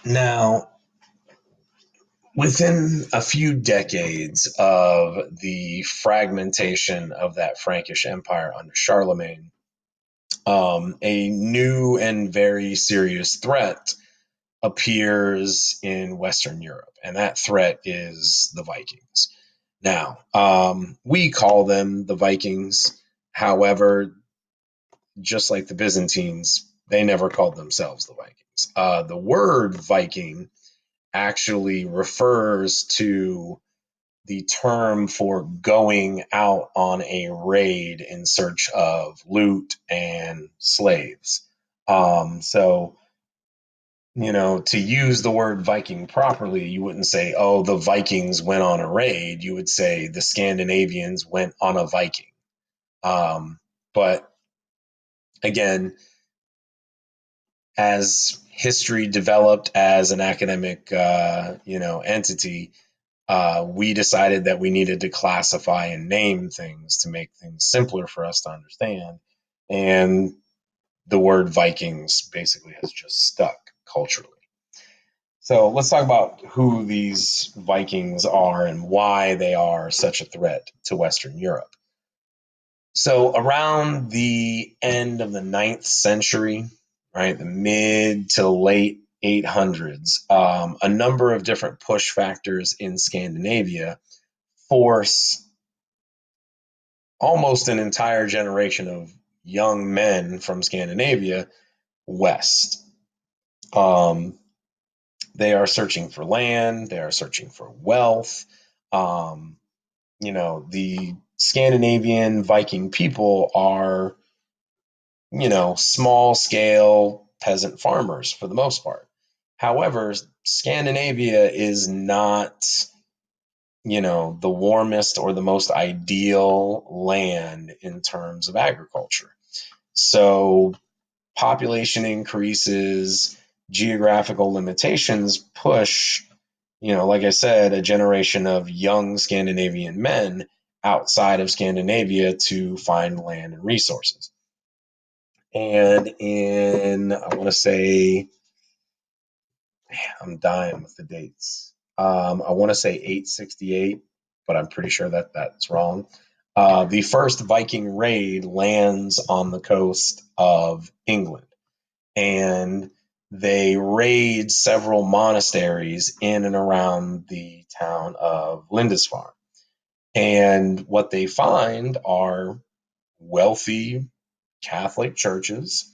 Now, within a few decades of the fragmentation of that Frankish Empire under Charlemagne, a new and very serious threat appears in Western Europe, and that threat is the Vikings. Now, we call them the Vikings. However, just like the Byzantines, they never called themselves the Vikings. The word Viking actually refers to the term for going out on a raid in search of loot and slaves. So, to use the word Viking properly, you wouldn't say, oh, the Vikings went on a raid. You would say the Scandinavians went on a Viking. But again, as history developed as an academic, entity, we decided that we needed to classify and name things to make things simpler for us to understand. And the word Vikings basically has just stuck culturally. So let's talk about who these Vikings are and why they are such a threat to Western Europe. So around the end of the ninth century, right, the mid to late 800s, a number of different push factors in Scandinavia force almost an entire generation of young men from Scandinavia west. Um, they are searching for land, they are searching for wealth. Um, the Scandinavian Viking people are, small scale peasant farmers for the most part. However, Scandinavia is not, the warmest or the most ideal land in terms of agriculture. So population increases, geographical limitations push, like I said, a generation of young Scandinavian men outside of Scandinavia to find land and resources. And I want to say, I'm dying with the dates. I want to say 868, but I'm pretty sure that that's wrong. The first Viking raid lands on the coast of England, and they raid several monasteries in and around the town of Lindisfarne. And what they find are wealthy Catholic churches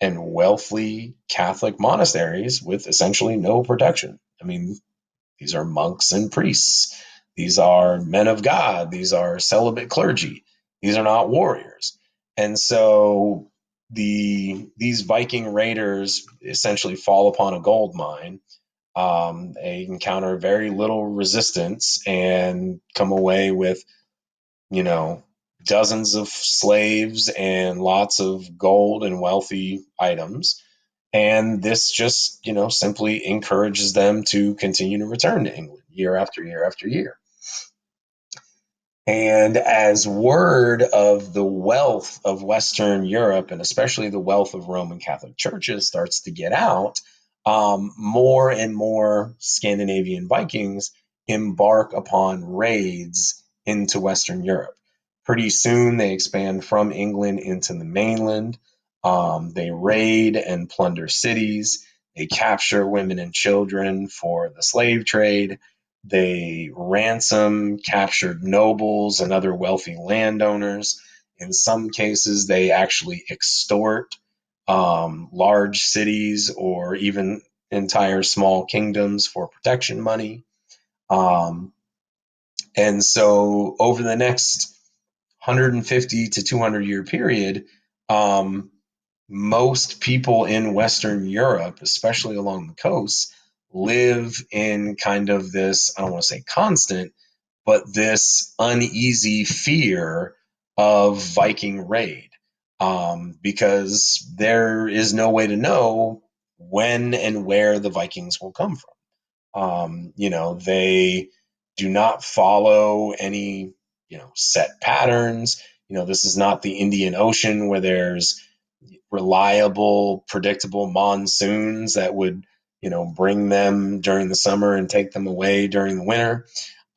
and wealthy Catholic monasteries with essentially no protection. I mean, these are monks and priests. These are men of God. These are celibate clergy. These are not warriors. And so these Viking raiders essentially fall upon a gold mine. They encounter very little resistance and come away with, you know, dozens of slaves and lots of gold and wealthy items. And this just, simply encourages them to continue to return to England year after year after year. And as word of the wealth of Western Europe, and especially the wealth of Roman Catholic churches, starts to get out, more and more Scandinavian Vikings embark upon raids into Western Europe. Pretty soon, they expand from England into the mainland. They raid and plunder cities. They capture women and children for the slave trade. They ransom captured nobles and other wealthy landowners. In some cases, they actually extort large cities or even entire small kingdoms for protection money. Um, and so, over the next 150 to 200-year period, um, most people in Western Europe, especially along the coast, live in kind of this, I don't want to say constant, but this uneasy fear of Viking raid, because there is no way to know when and where the Vikings will come from. They do not follow any, set patterns. This is not the Indian Ocean where there's reliable, predictable monsoons that would bring them during the summer and take them away during the winter.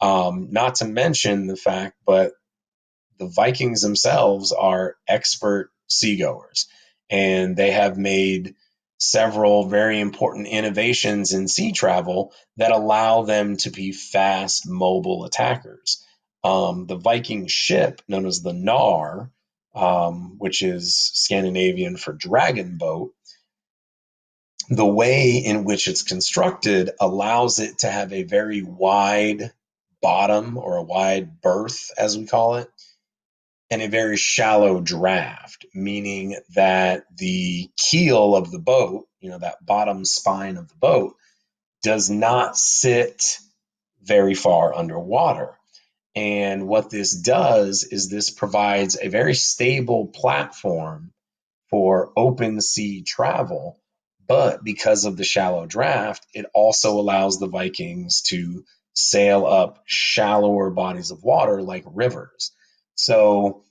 Not to mention the fact, but the Vikings themselves are expert seagoers, and they have made several very important innovations in sea travel that allow them to be fast, mobile attackers. The Viking ship, known as the Nar, which is Scandinavian for dragon boat, the way in which it's constructed allows it to have a very wide bottom, or a wide berth, as we call it, and a very shallow draft, meaning that the keel of the boat, that bottom spine of the boat, does not sit very far underwater. And what this does is this provides a very stable platform for open sea travel. But because of the shallow draft, it also allows the Vikings to sail up shallower bodies of water like rivers. So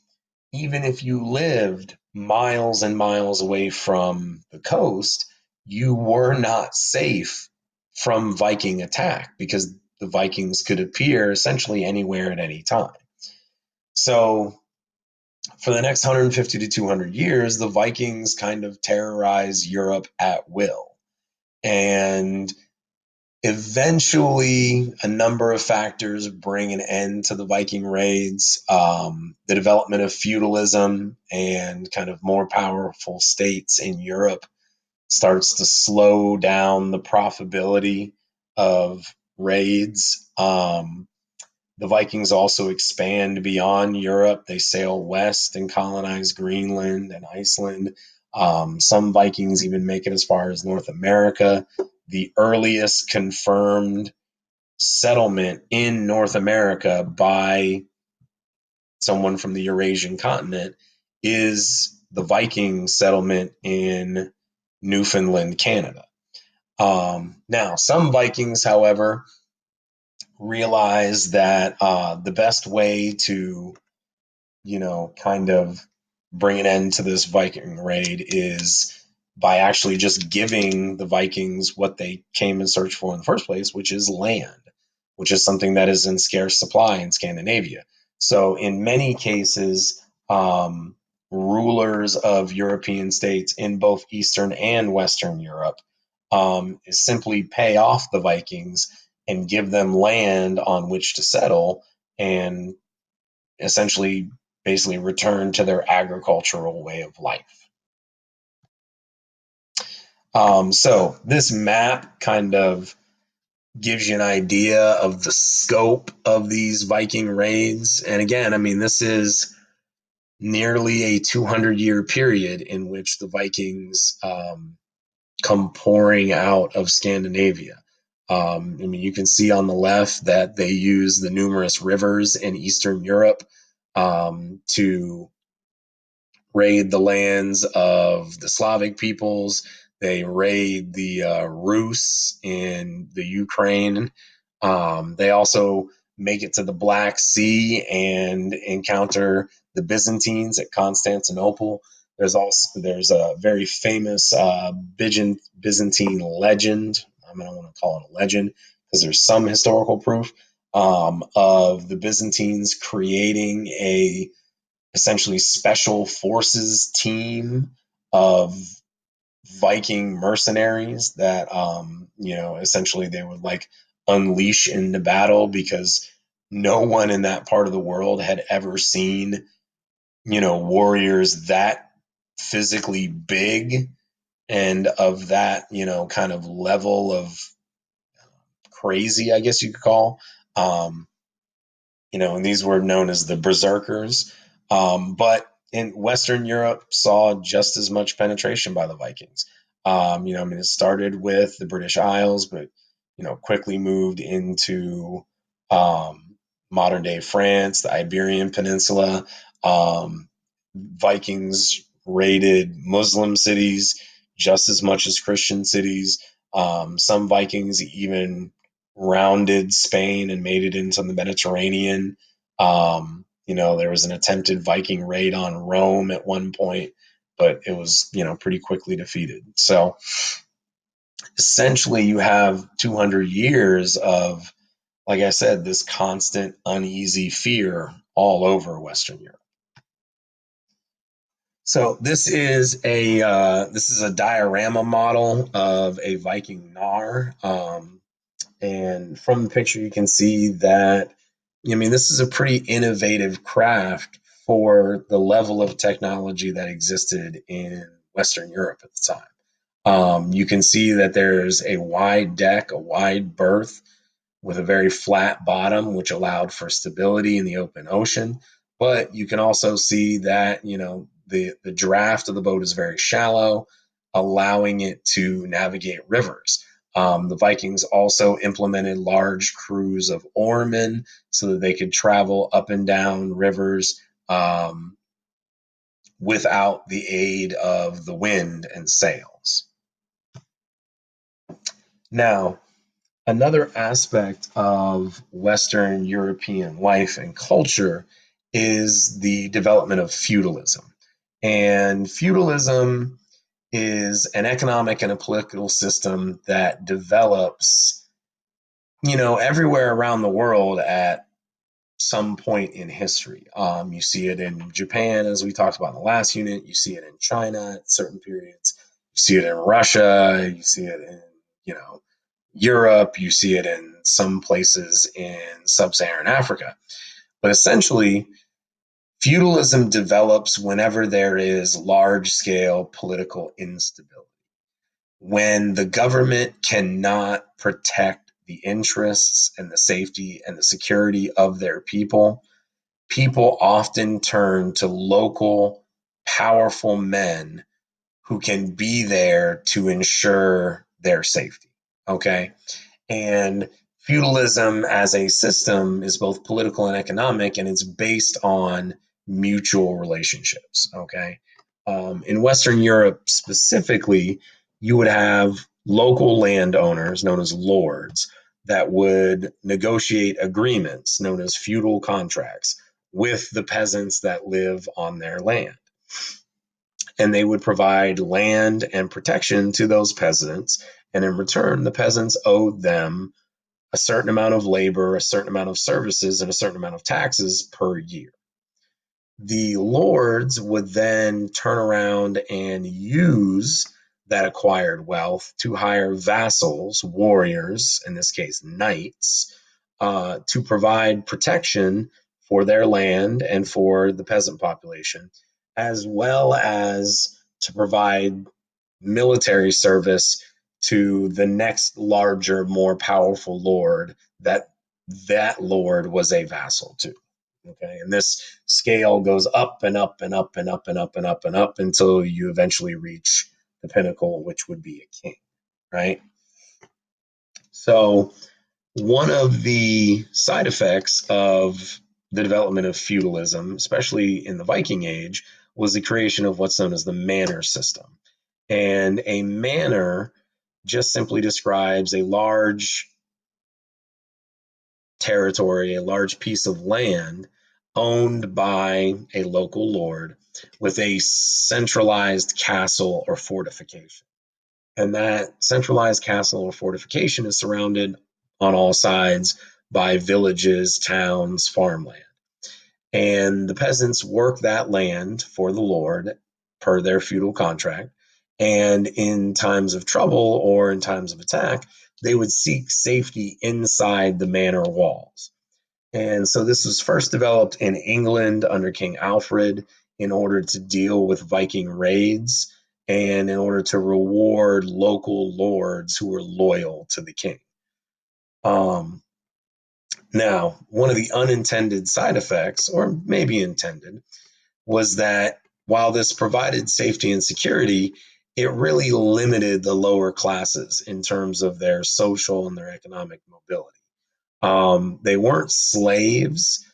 even if you lived miles and miles away from the coast, you were not safe from Viking attack because the Vikings could appear essentially anywhere at any time. So, for the next 150 to 200 years, the Vikings kind of terrorize Europe at will. And eventually, a number of factors bring an end to the Viking raids. The development of feudalism and kind of more powerful states in Europe starts to slow down the profitability of raids. The Vikings also expand beyond Europe. They sail west and colonize Greenland and Iceland. Some Vikings even make it as far as North America. The earliest confirmed settlement in North America by someone from the Eurasian continent is the Viking settlement in Newfoundland, Canada. Now, some Vikings, however, realize that the best way to, kind of bring an end to this Viking raid is by actually just giving the Vikings what they came in search for in the first place, which is land, which is something that is in scarce supply in Scandinavia. So, in many cases, rulers of European states in both Eastern and Western Europe simply pay off the Vikings and give them land on which to settle, and essentially basically return to their agricultural way of life. So this map kind of gives you an idea of the scope of these Viking raids. And again, I mean, this is nearly a 200-year period in which the Vikings come pouring out of Scandinavia. I mean, you can see on the left that they use the numerous rivers in Eastern Europe to raid the lands of the Slavic peoples. They raid the Rus in the Ukraine. They also make it to the Black Sea and encounter the Byzantines at Constantinople. There's a very famous Byzantine legend. I mean, I don't want to call it a legend because there's some historical proof of the Byzantines creating a essentially special forces team of Viking mercenaries that essentially they would like unleash into battle because no one in that part of the world had ever seen warriors that physically big and of that kind of level of crazy, I guess you could call. And these were known as the berserkers. But in Western Europe, saw just as much penetration by the Vikings. I mean, it started with the British Isles, but quickly moved into modern day France, the Iberian Peninsula. Vikings raided Muslim cities just as much as Christian cities. Some Vikings even rounded Spain and made it into the Mediterranean. There was an attempted Viking raid on Rome at one point, but it was, pretty quickly defeated. So essentially you have 200 years of, like I said, this constant uneasy fear all over Western Europe. So this is a diorama model of a Viking Nar, and from the picture you can see that, I mean, this is a pretty innovative craft for the level of technology that existed in Western Europe at the time. You can see that there's a wide deck, a wide berth with a very flat bottom, which allowed for stability in the open ocean. But you can also see that, the draft of the boat is very shallow, allowing it to navigate rivers. The Vikings also implemented large crews of oarmen so that they could travel up and down rivers without the aid of the wind and sails. Now, another aspect of Western European life and culture is the development of feudalism. And feudalism is an economic and a political system that develops, everywhere around the world at some point in history. You see it in Japan, as we talked about in the last unit. You see it in China at certain periods. You see it in Russia. You see it in, Europe. You see it in some places in sub-Saharan Africa. But essentially, feudalism develops whenever there is large-scale political instability. When the government cannot protect the interests and the safety and the security of their people often turn to local, powerful men who can be there to ensure their safety. Okay. And feudalism as a system is both political and economic, and it's based on mutual relationships. Okay. In Western Europe specifically, you would have local landowners known as lords that would negotiate agreements known as feudal contracts with the peasants that live on their land. And they would provide land and protection to those peasants. And in return, the peasants owed them a certain amount of labor, a certain amount of services, and a certain amount of taxes per year. The lords would then turn around and use that acquired wealth to hire vassals, warriors, in this case, knights, to provide protection for their land and for the peasant population, as well as to provide military service to the next larger, more powerful lord that lord was a vassal to. Okay, and this scale goes up and up and up and up and up and up and up until you eventually reach the pinnacle, which would be a king, right? So one of the side effects of the development of feudalism, especially in the Viking Age, was the creation of what's known as the manor system. And a manor just simply describes a large territory, a large piece of land owned by a local lord with a centralized castle or fortification. And that centralized castle or fortification is surrounded on all sides by villages, towns, farmland. And the peasants work that land for the lord per their feudal contract. And in times of trouble or in times of attack, they would seek safety inside the manor walls. And so this was first developed in England under King Alfred in order to deal with Viking raids and in order to reward local lords who were loyal to the king. Um, Now, one of the unintended side effects, or maybe intended, was that while this provided safety and security, it really limited the lower classes in terms of their social and their economic mobility. They weren't slaves,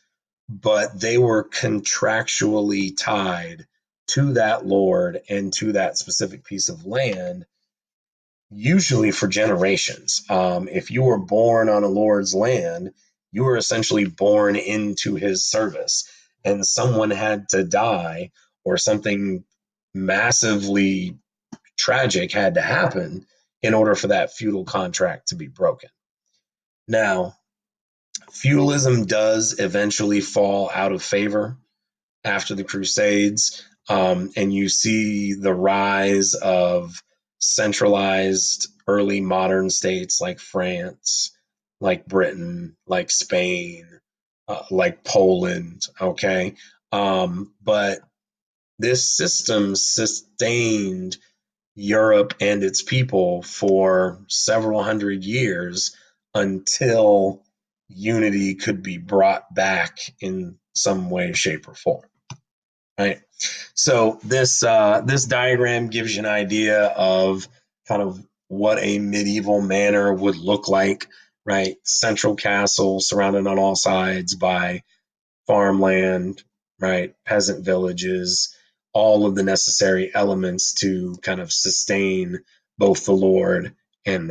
but they were contractually tied to that lord and to that specific piece of land, usually for generations. If you were born on a lord's land, you were essentially born into his service, and someone had to die or something massively tragic had to happen in order for that feudal contract to be broken. Now, feudalism does eventually fall out of favor after the Crusades, and you see the rise of centralized early modern states like France, like Britain, like Spain, like Poland. Okay, but this system sustained Europe and its people for several hundred years until unity could be brought back in some way, shape, or form. Right. So this diagram gives you an idea of kind of what a medieval manor would look like. Right. Central castle surrounded on all sides by farmland, right? Peasant villages, all of the necessary elements to kind of sustain both the lord and the